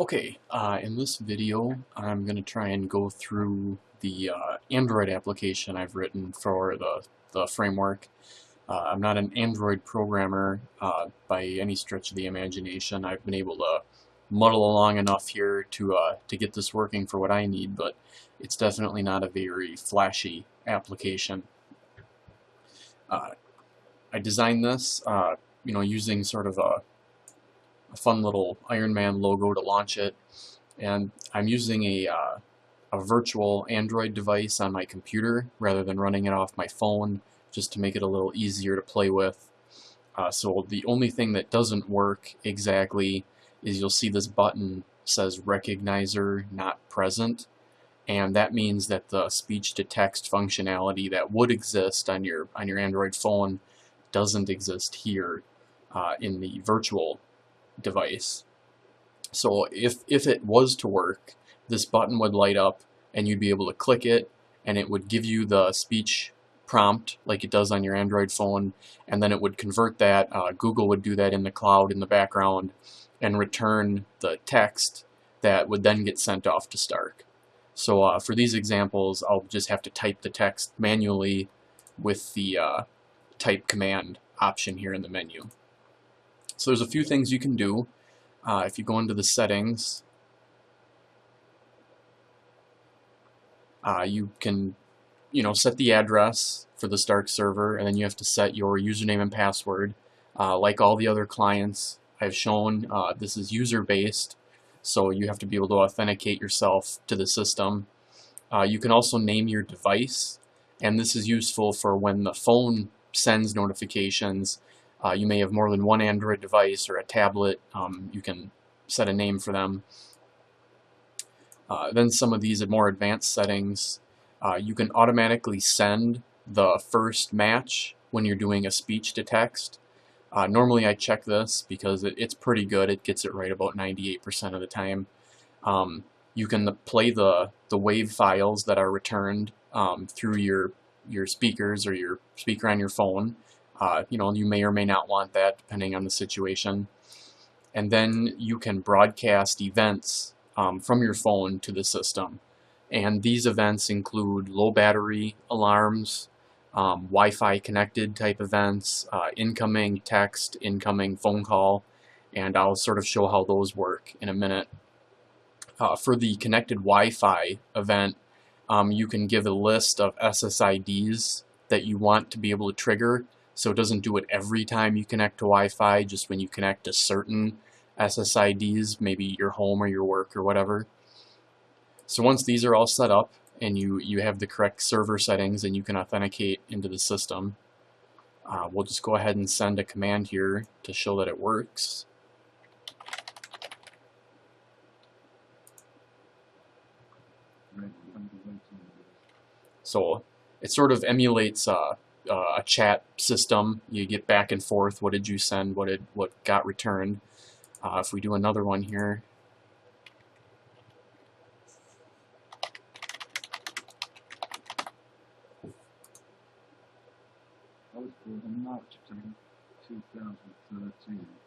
Okay, in this video, I'm going to try and go through the Android application I've written for the framework. I'm not an Android programmer by any stretch of the imagination. I've been able to muddle along enough here to get this working for what I need, but it's definitely not a very flashy application. I designed this, using sort of a fun little Iron Man logo to launch it, and I'm using a virtual Android device on my computer rather than running it off my phone, just to make it a little easier to play with. So the only thing that doesn't work exactly is you'll see this button says Recognizer not present, and that means that the speech-to-text functionality that would exist on your Android phone doesn't exist here in the virtual device. So if it was to work, this button would light up and you'd be able to click it and it would give you the speech prompt like it does on your Android phone, and then it would convert that. Google would do that in the cloud in the background and return the text that would then get sent off to Stark. So for these examples, I'll just have to type the text manually with the type command option here in the menu. So there's a few things you can do. If you go into the settings, you can set the address for the Stark server, and then you have to set your username and password. Like all the other clients I've shown, this is user-based, so you have to be able to authenticate yourself to the system. You can also name your device, and this is useful for when the phone sends notifications. You may have more than one Android device or a tablet. You can set a name for them. Then some of these more advanced settings, you can automatically send the first match when you're doing a speech to text. Normally I check this because it's pretty good. It gets it right about 98% of the time. You can play the WAV files that are returned through your speakers or your speaker on your phone. You may or may not want that depending on the situation. And then you can broadcast events from your phone to the system. And these events include low battery alarms, Wi-Fi connected type events, incoming text, incoming phone call, and I'll sort of show how those work in a minute. For the connected Wi-Fi event, you can give a list of SSIDs that you want to be able to trigger. So it doesn't do it every time you connect to Wi-Fi, just when you connect to certain SSIDs, maybe your home or your work or whatever. So once these are all set up and you have the correct server settings and you can authenticate into the system, we'll just go ahead and send a command here to show that it works. So it sort of emulates a chat system. You get back and forth. What did you send? What got returned? If we do another one here,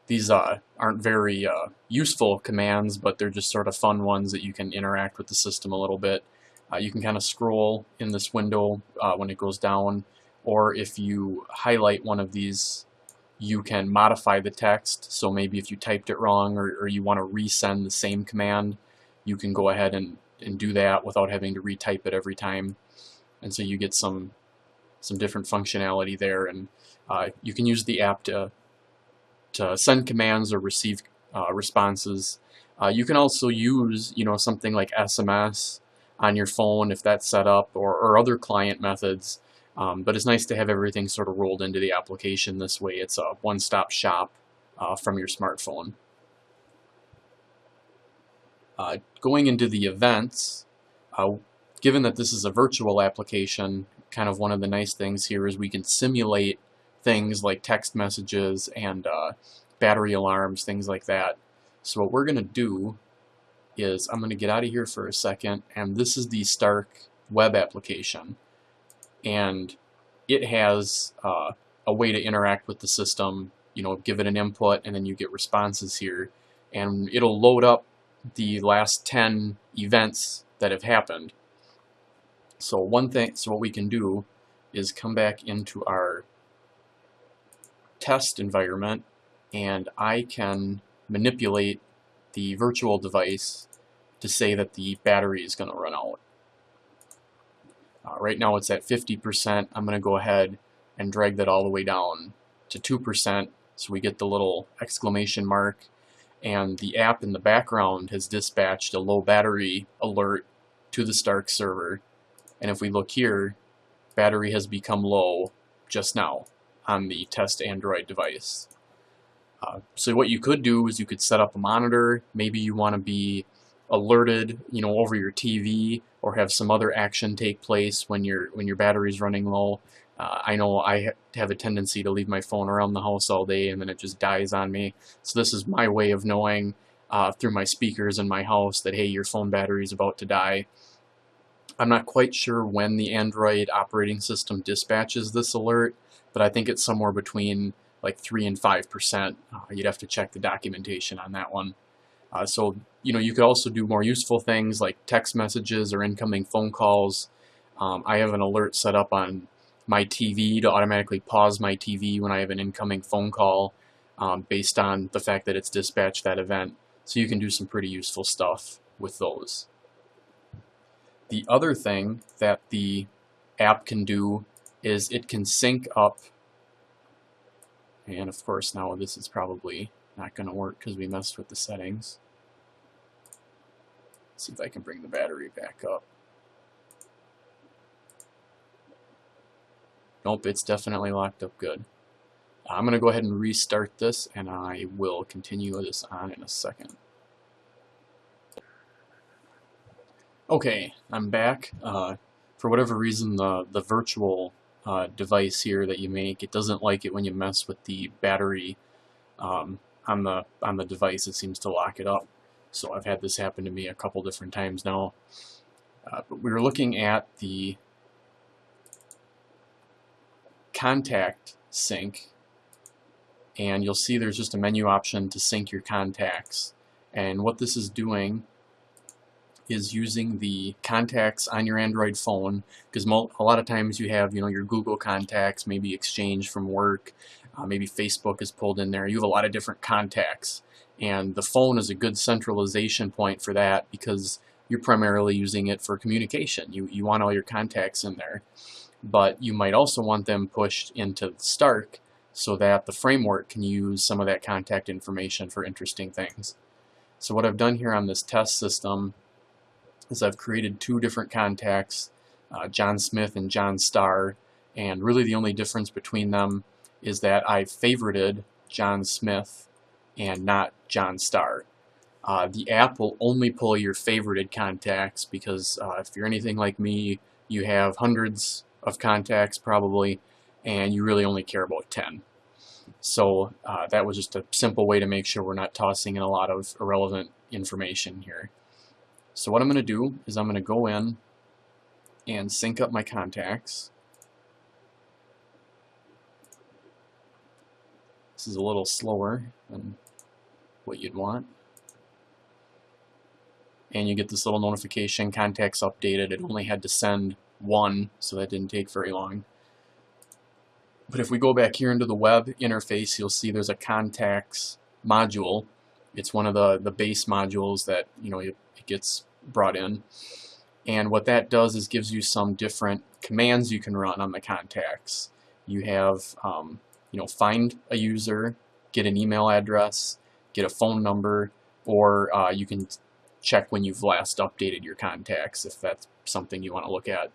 these aren't very useful commands, but they're just sort of fun ones that you can interact with the system a little bit. You can kind of scroll in this window when it goes down, or if you highlight one of these, you can modify the text. So maybe if you typed it wrong or you want to resend the same command, you can go ahead and do that without having to retype it every time. And so you get some different functionality there, and you can use the app to send commands or receive responses. You can also use something like SMS on your phone if that's set up, or other client methods. But it's nice to have everything sort of rolled into the application this way. It's a one-stop shop from your smartphone. Going into the events, given that this is a virtual application, kind of one of the nice things here is we can simulate things like text messages and battery alarms, things like that. So what we're going to do is I'm going to get out of here for a second, and this is the Stark web application. And it has a way to interact with the system, give it an input, and then you get responses here. And it'll load up the last 10 events that have happened. So what we can do is come back into our test environment, and I can manipulate the virtual device to say that the battery is going to run out. Right now it's at 50%. I'm going to go ahead and drag that all the way down to 2%, so we get the little exclamation mark, and the app in the background has dispatched a low battery alert to the Stark server. And if we look here, battery has become low just now on the test Android device. So what you could do is you could set up a monitor. Maybe you want to be alerted, over your TV, or have some other action take place when your battery's running low. I know I have a tendency to leave my phone around the house all day and then it just dies on me. So this is my way of knowing through my speakers in my house that, hey, your phone battery is about to die. I'm not quite sure when the Android operating system dispatches this alert, but I think it's somewhere between like 3 and 5%. You'd have to check the documentation on that one. So you could also do more useful things like text messages or incoming phone calls. I have an alert set up on my TV to automatically pause my TV when I have an incoming phone call based on the fact that it's dispatched that event. So you can do some pretty useful stuff with those. The other thing that the app can do is it can sync up, and of course now this is probably not going to work because we messed with the settings. Let's see if I can bring the battery back up. Nope, it's definitely locked up good. I'm going to go ahead and restart this, and I will continue this on in a second. Okay, I'm back. For whatever reason, the virtual device here that you make, it doesn't like it when you mess with the battery on the device. It seems to lock it up. So I've had this happen to me a couple different times now. But we were looking at the contact sync, and you'll see there's just a menu option to sync your contacts. And what this is doing is using the contacts on your Android phone, because a lot of times you have your Google contacts, maybe Exchange from work, maybe Facebook is pulled in there. You have a lot of different contacts, and the phone is a good centralization point for that because you're primarily using it for communication. You want all your contacts in there, but you might also want them pushed into Stark so that the framework can use some of that contact information for interesting things. So what I've done here on this test system is I've created two different contacts, John Smith and John Starr, and really the only difference between them is that I've favorited John Smith and not John Starr. The app will only pull your favorited contacts because if you're anything like me, you have hundreds of contacts probably, and you really only care about 10. So that was just a simple way to make sure we're not tossing in a lot of irrelevant information here. So what I'm going to do is I'm going to go in and sync up my contacts. This is a little slower than what you'd want. And you get this little notification, contacts updated. It only had to send one, so that didn't take very long. But if we go back here into the web interface, you'll see there's a contacts module. It's one of the base modules that it gets brought in, and what that does is gives you some different commands you can run on the contacts. You have find a user, get an email address, get a phone number, or you can check when you've last updated your contacts if that's something you want to look at.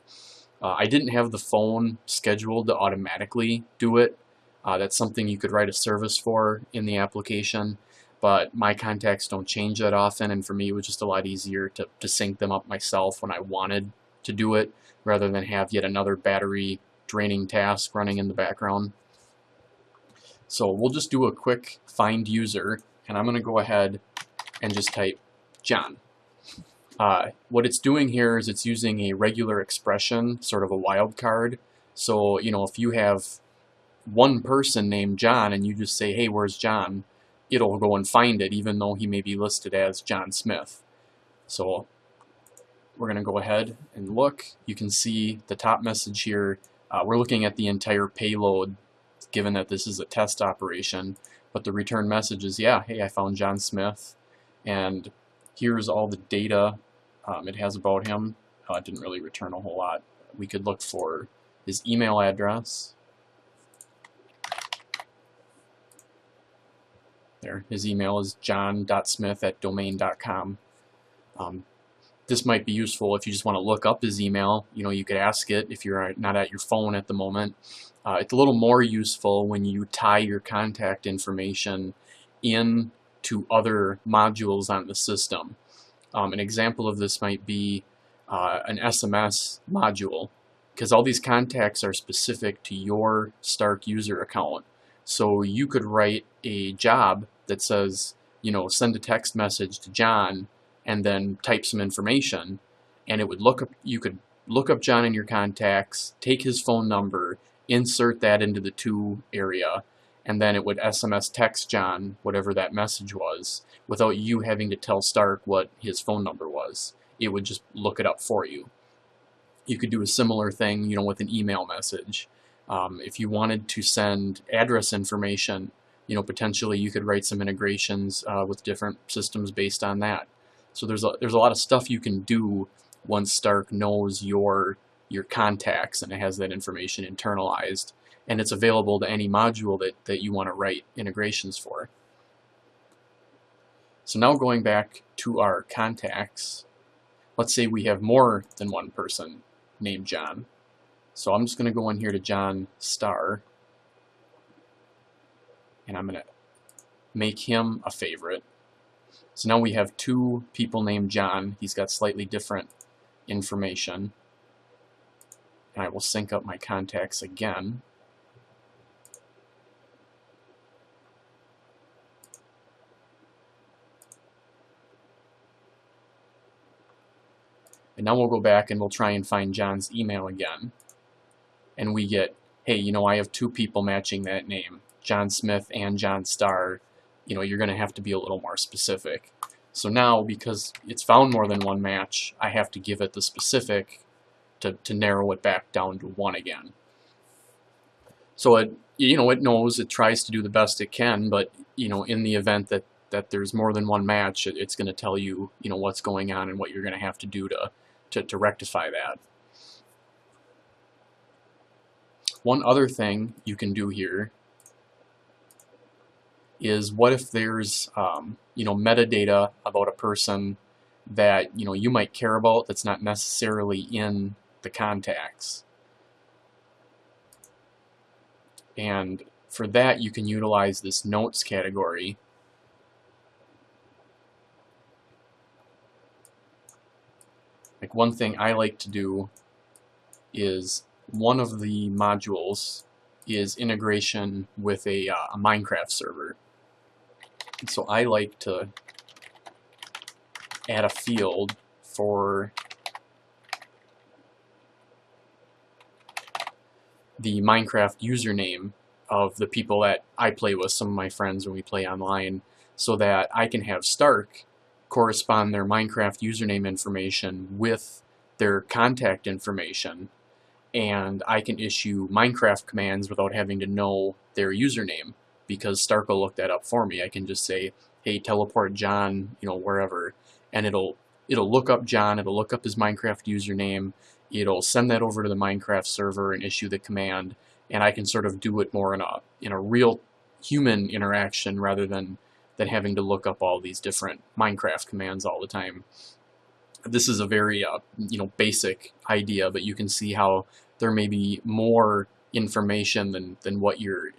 I didn't have the phone scheduled to automatically do it. That's something you could write a service for in the application, but my contacts don't change that often, and for me it was just a lot easier to sync them up myself when I wanted to do it, rather than have yet another battery draining task running in the background. So we'll just do a quick find user, and I'm going to go ahead and just type John. What it's doing here is it's using a regular expression, sort of a wildcard. So if you have one person named John and you just say, hey, where's John? it'll go and find it even though he may be listed as John Smith. So we're going to go ahead and look. You can see the top message here. We're looking at the entire payload, given that this is a test operation. But the return message is, yeah, hey, I found John Smith, and here's all the data it has about him. It didn't really return a whole lot. We could look for his email address. There, his email is john.smith@domain.com. This might be useful if you just want to look up his email. You know, you could ask it if you're not at your phone at the moment. It's a little more useful when you tie your contact information in to other modules on the system. An example of this might be an SMS module, because all these contacts are specific to your Stark user account. So you could write a job that says, you know, send a text message to John, and then type some information, and it would look up. You could look up John in your contacts, take his phone number, insert that into the to area, and then it would SMS text John whatever that message was, without you having to tell Stark what his phone number was. It would just look it up for you. You could do a similar thing, you know, with an email message. If you wanted to send address information, you know, potentially you could write some integrations with different systems based on that. So there's a lot of stuff you can do once Stark knows your contacts and it has that information internalized, and it's available to any module that you want to write integrations for. So now going back to our contacts, let's say we have more than one person named John. So I'm just going to go in here to John Star, and I'm going to make him a favorite. So now we have two people named John. He's got slightly different information. And I will sync up my contacts again. And now we'll go back and we'll try and find John's email again. And we get, hey, you know, I have two people matching that name, John Smith and John Star. You know, you're going to have to be a little more specific. So now, because it's found more than one match, I have to give it the specific to narrow it back down to one again. So it, you know, it knows, it tries to do the best it can, but, you know, in the event that there's more than one match, it's going to tell you, you know, what's going on and what you're going to have to do to rectify that. One other thing you can do here is, what if there's you know, metadata about a person that, you know, you might care about that's not necessarily in the contacts. And for that you can utilize this notes category. Like, one thing I like to do is, one of the modules is integration with a Minecraft server. And so I like to add a field for the Minecraft username of the people that I play with, some of my friends when we play online, so that I can have Stark correspond their Minecraft username information with their contact information, and I can issue Minecraft commands without having to know their username, because Stark will look that up for me. I can just say, hey, teleport John, you know, wherever, and it'll look up John, it'll look up his Minecraft username, it'll send that over to the Minecraft server and issue the command, and I can sort of do it more in a real human interaction rather than having to look up all these different Minecraft commands all the time. This is a very you know, basic idea, but you can see how there may be more information than what you're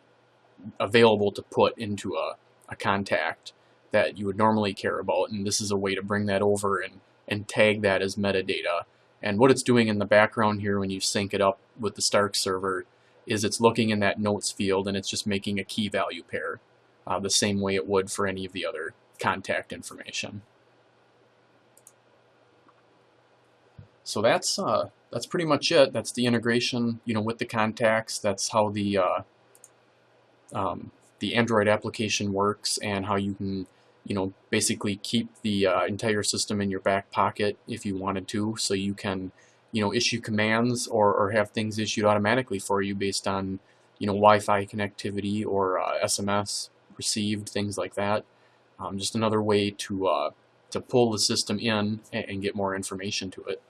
available to put into a contact that you would normally care about, and this is a way to bring that over and tag that as metadata. And what it's doing in the background here when you sync it up with the Stark server is it's looking in that notes field and it's just making a key value pair the same way it would for any of the other contact information. So that's pretty much it. That's the integration, you know, with the contacts. That's how the the Android application works and how you can, basically keep the entire system in your back pocket if you wanted to, so you can, issue commands or have things issued automatically for you based on, Wi-Fi connectivity or SMS received, things like that. Just another way to pull the system in and get more information to it.